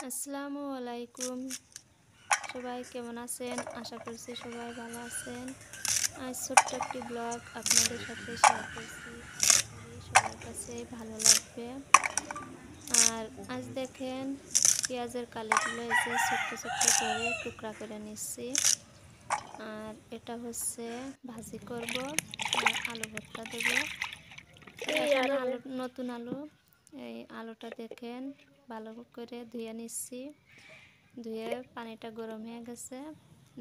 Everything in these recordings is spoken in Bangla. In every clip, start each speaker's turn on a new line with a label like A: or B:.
A: আসসালামু আলাইকুম। সবাই কেমন আছেন? আশা করছি সবাই ভালো আছেন। আজ ছোট্ট একটি ব্লগ আপনাদের সাথে শেয়ার করছি। আশা করি সবার কাছে ভালো লাগবে। আর আজ দেখেন পেঁয়াজের কালিগুলো এসে ছোট্ট ছোট্ট করে টুকরা করে নিচ্ছি। আর এটা হচ্ছে ভাজি করব আর আলু ভর্তা দেব। এখানে আলু, নতুন আলু, এই আলুটা দেখেন ভালো করে ধুয়ে নিচ্ছি। ধুয়ে পানিটা গরম হয়ে গেছে,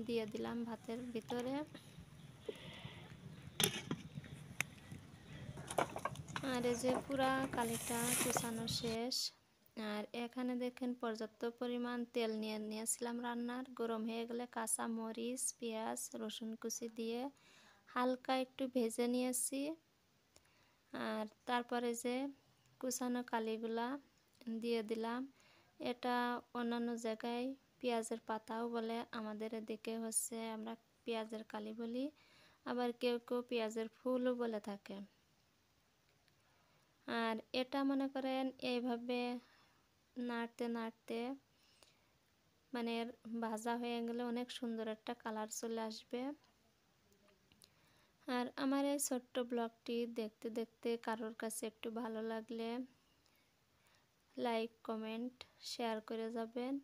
A: দিয়ে দিলাম ভাতের ভিতরে। আর এই যে পুরা কালিটা কুচানো শেষ। আর এখানে দেখেন পর্যাপ্ত পরিমাণ তেল নিয়ে নিয়েছিলাম রান্নার। গরম হয়ে গেলে কাঁচা মরিচ, পেঁয়াজ, রসুন কুচি দিয়ে হালকা একটু ভেজে নিয়েছি। আর তারপরে যে কুচানো কালিগুলা দিয়ে দিলাম। এটা অন্যান্য জায়গায় পেঁয়াজের পাতাও বলে, আমাদের এদিকে হচ্ছে আমরা পেঁয়াজের কালি বলি, আবার কেউ কেউ পেঁয়াজের ফুলও বলে থাকে। আর এটা মনে করেন এইভাবে নাড়তে নাড়তে মানে ভাজা হয়ে গেলে অনেক সুন্দর একটা কালার চলে আসবে। আর আমার এই ছোট্ট ব্লগটি দেখতে দেখতে কারোর কাছে একটু ভালো লাগলে লাইক, কমেন্ট, শেয়ার করে যাবেন।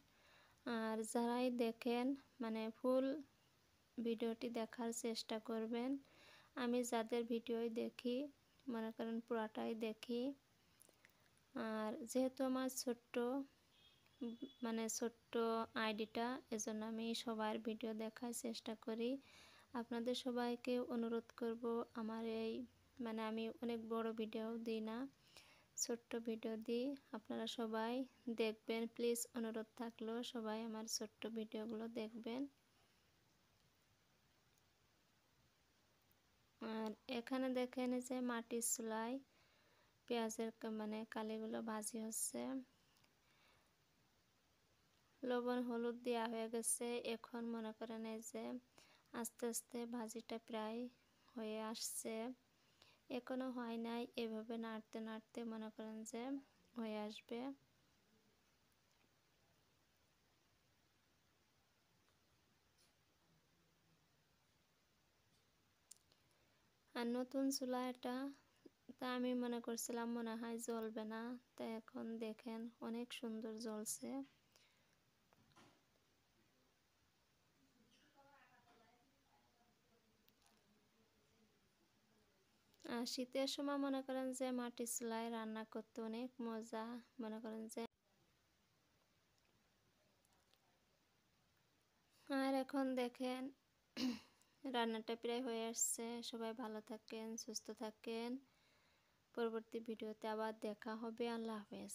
A: আর যারাই দেখেন মানে ফুল ভিডিওটি দেখার চেষ্টা করবেন। আমি যাদের ভিডিওই দেখি মনে করেন পুরাটাই দেখি। আর যেহেতু আমার ছোট্ট আইডিটা, এজন্য আমি সবার ভিডিও দেখার চেষ্টা করি। আপনাদের সবাইকে অনুরোধ করব, আমার এই আমি অনেক বড় ভিডিও দিই না, ছোট্ট ভিডিও দিই, আপনারা সবাই দেখবেন প্লিজ। অনুরোধ থাকলো সবাই আমার ছোট্ট ভিডিওগুলো দেখবেন। আর এখানে দেখেন যে মাটির চুলায় পেঁয়াজের কালিগুলো ভাজি হচ্ছে। লবণ হলুদ দেওয়া হয়ে গেছে। এখন মনে করেন এই যে আস্তে আস্তে ভাজিটা প্রায় হয়ে আসছে, এখনো হয় নাই। এভাবে নাড়তে নাড়তে মনে করেন যে হয়ে আসবে। আর নতুন চুলা এটা, তা আমি মনে করছিলাম মনে হয় জ্বলবে না, তা এখন দেখেন অনেক সুন্দর জ্বলছে। আর শীতের সময় মনে করেন যে মাটির চুলায় রান্না করতে অনেক মজা। মনে করেন যে আর এখন দেখেন রান্নাটা প্রায় হয়ে আসছে। সবাই ভালো থাকেন, সুস্থ থাকেন। পরবর্তী ভিডিওতে আবার দেখা হবে। আল্লাহ হাফেজ।